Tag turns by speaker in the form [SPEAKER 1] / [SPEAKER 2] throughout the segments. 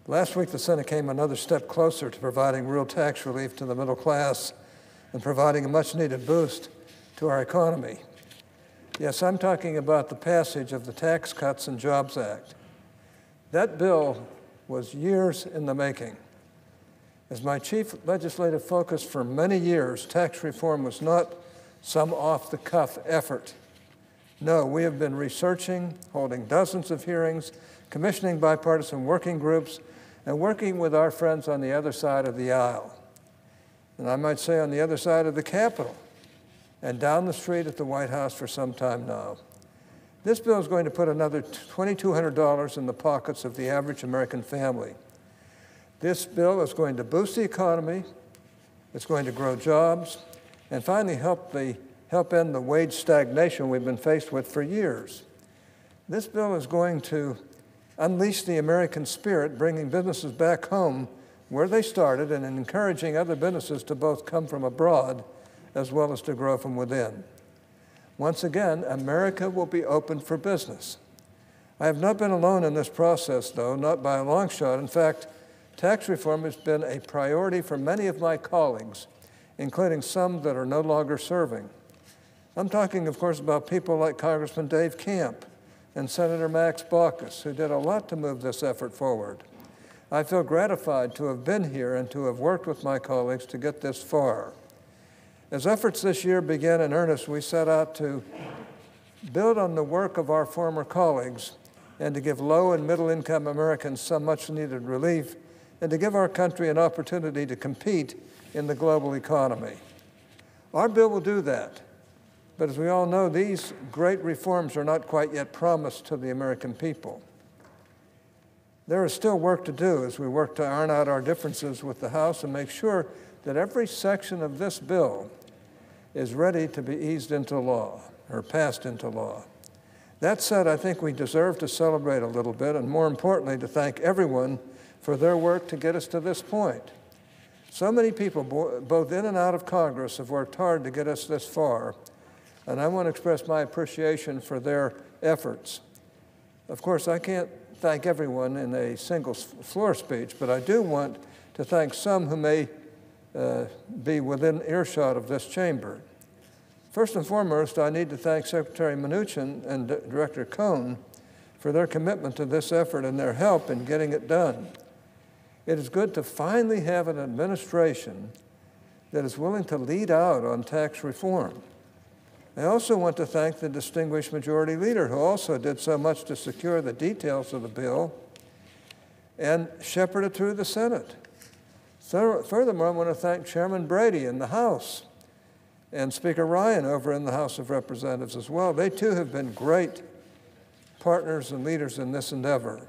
[SPEAKER 1] Last week, the Senate came another step closer to providing real tax relief to the middle class and providing a much-needed boost to our economy. Yes, I'm talking about the passage of the Tax Cuts and Jobs Act. That bill was years in the making. As my chief legislative focus for many years, tax reform was not some off-the-cuff effort. No, we have been researching, holding dozens of hearings, commissioning bipartisan working groups, and working with our friends on the other side of the aisle. And I might say on the other side of the Capitol and down the street at the White House for some time now. This bill is going to put another $2,200 in the pockets of the average American family. This bill is going to boost the economy, it's going to grow jobs, and finally help end the wage stagnation we've been faced with for years. This bill is going to unleash the American spirit, bringing businesses back home where they started and encouraging other businesses to both come from abroad as well as to grow from within. Once again, America will be open for business. I have not been alone in this process, though, not by a long shot. In fact, tax reform has been a priority for many of my colleagues, including some that are no longer serving. I'm talking, of course, about people like Congressman Dave Camp and Senator Max Baucus, who did a lot to move this effort forward. I feel gratified to have been here and to have worked with my colleagues to get this far. As efforts this year began in earnest, we set out to build on the work of our former colleagues and to give low and middle-income Americans some much-needed relief and to give our country an opportunity to compete in the global economy. Our bill will do that. But as we all know, these great reforms are not quite yet promised to the American people. There is still work to do as we work to iron out our differences with the House and make sure that every section of this bill is ready to be eased into law or passed into law. That said, I think we deserve to celebrate a little bit and, more importantly, to thank everyone for their work to get us to this point. So many people, both in and out of Congress, have worked hard to get us this far, and I want to express my appreciation for their efforts. Of course, I can't thank everyone in a single floor speech, but I do want to thank some who may be within earshot of this chamber. First and foremost, I need to thank Secretary Mnuchin and Director Cohn for their commitment to this effort and their help in getting it done. It is good to finally have an administration that is willing to lead out on tax reform. I also want to thank the distinguished majority leader who also did so much to secure the details of the bill and shepherd it through the Senate. Furthermore, I want to thank Chairman Brady in the House and Speaker Ryan over in the House of Representatives as well. They too have been great partners and leaders in this endeavor.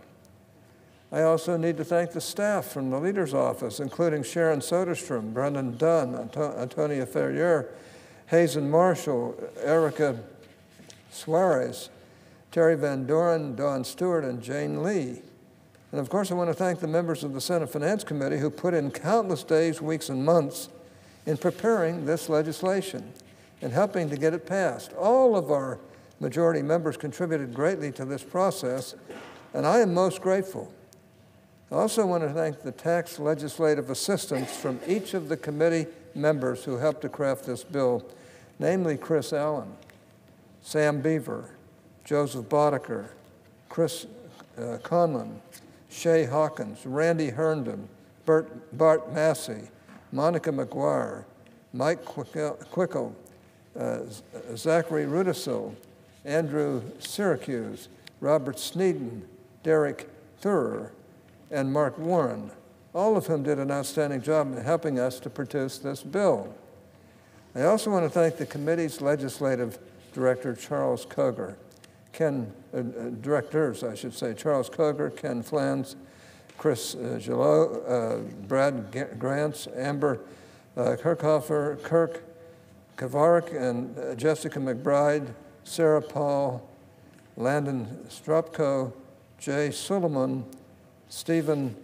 [SPEAKER 1] I also need to thank the staff from the Leader's Office, including Sharon Soderstrom, Brendan Dunn, Antonia Ferrier, Hazen Marshall, Erica Suarez, Terry Van Doren, Dawn Stewart, and Jane Lee. And of course, I want to thank the members of the Senate Finance Committee who put in countless days, weeks, and months in preparing this legislation and helping to get it passed. All of our majority members contributed greatly to this process, and I am most grateful. I also want to thank the tax legislative assistants from each of the committee members who helped to craft this bill, namely Chris Allen, Sam Beaver, Joseph Boddicker, Chris Conlon, Shay Hawkins, Randy Herndon, Bart Massey, Monica McGuire, Mike Quickle, Zachary Rudisil, Andrew Syracuse, Robert Sneeden, Derek Thurer, and Mark Warren, all of whom did an outstanding job in helping us to produce this bill. I also want to thank the committee's legislative director, Charles Koger, directors, I should say, Charles Koger, Ken Flans, Chris Gillot, Brad Grants, Amber Kirchhofer, Kirk Kavarik, and Jessica McBride, Sarah Paul, Landon Stropko, Jay Suleiman, Stephen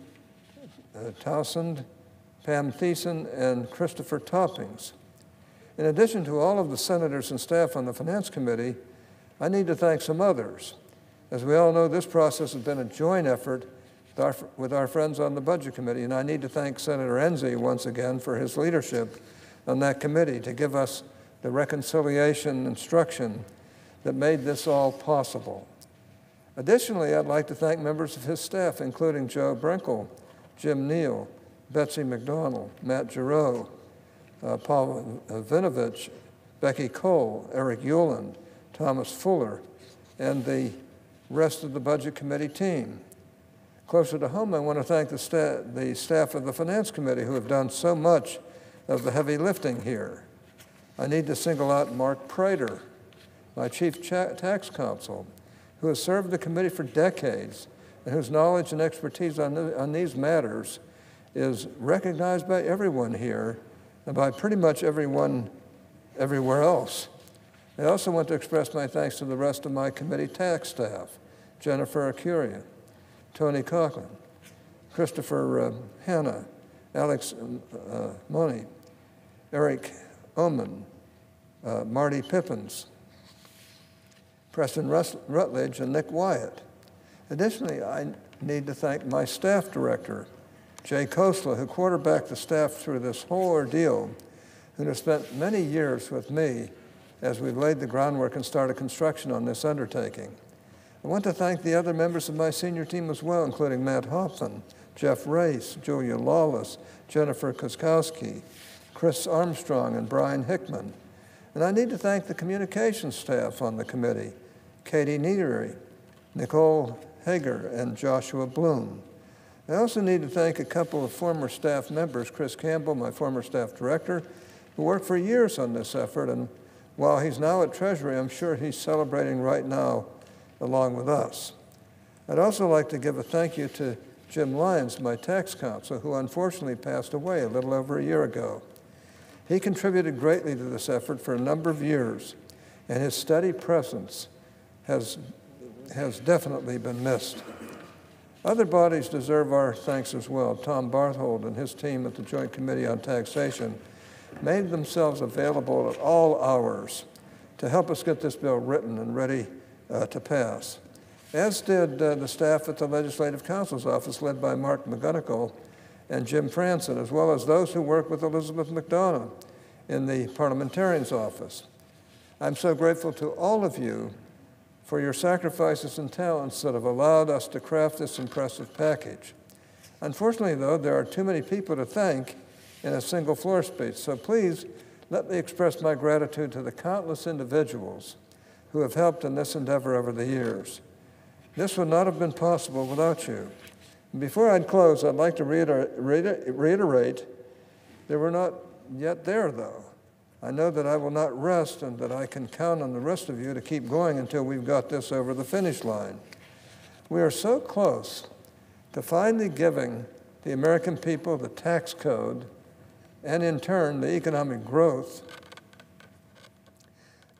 [SPEAKER 1] Towsend, Pam Thiessen, and Christopher Toppings. In addition to all of the senators and staff on the Finance Committee, I need to thank some others. As we all know, this process has been a joint effort with our friends on the Budget Committee. And I need to thank Senator Enzi once again for his leadership on that committee to give us the reconciliation instruction that made this all possible. Additionally, I'd like to thank members of his staff, including Joe Brinkle, Jim Neal, Betsy McDonald, Matt Giroux, Paul Vinovich, Becky Cole, Eric Euland, Thomas Fuller, and the rest of the Budget Committee team. Closer to home, I want to thank the staff of the Finance Committee who have done so much of the heavy lifting here. I need to single out Mark Prater, my Chief Tax Counsel, who has served the committee for decades and whose knowledge and expertise on these matters is recognized by everyone here and by pretty much everyone everywhere else. I also want to express my thanks to the rest of my committee tax staff, Jennifer Acuria, Tony Coughlin, Christopher Hanna, Alex Money, Eric Oman, Marty Pippins, Preston Rutledge, and Nick Wyatt. Additionally, I need to thank my staff director, Jay Khosla, who quarterbacked the staff through this whole ordeal, who has spent many years with me as we've laid the groundwork and started construction on this undertaking. I want to thank the other members of my senior team as well, including Matt Hoffman, Jeff Race, Julia Lawless, Jennifer Koskowski, Chris Armstrong, and Brian Hickman. And I need to thank the communications staff on the committee, Katie Neary, Nicole Hager, and Joshua Bloom. I also need to thank a couple of former staff members, Chris Campbell, my former staff director, who worked for years on this effort, and while he's now at Treasury, I'm sure he's celebrating right now along with us. I'd also like to give a thank you to Jim Lyons, my tax counsel, who unfortunately passed away a little over a year ago. He contributed greatly to this effort for a number of years, and his steady presence has definitely been missed. Other bodies deserve our thanks as well. Tom Barthold and his team at the Joint Committee on Taxation made themselves available at all hours to help us get this bill written and ready to pass, as did the staff at the Legislative Counsel's Office led by Mark McGonigal and Jim Franson, as well as those who work with Elizabeth McDonough in the Parliamentarian's Office. I'm so grateful to all of you for your sacrifices and talents that have allowed us to craft this impressive package. Unfortunately, though, there are too many people to thank in a single floor speech, so please let me express my gratitude to the countless individuals who have helped in this endeavor over the years. This would not have been possible without you. Before I'd close, I'd like to reiterate that we're not yet there, though. I know that I will not rest and that I can count on the rest of you to keep going until we've got this over the finish line. We are so close to finally giving the American people the tax code and, in turn, the economic growth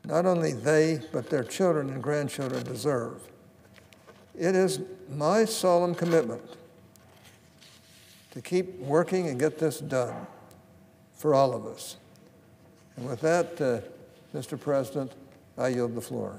[SPEAKER 1] not only they, but their children and grandchildren deserve. It is my solemn commitment to keep working and get this done for all of us. And with that, Mr. President, I yield the floor.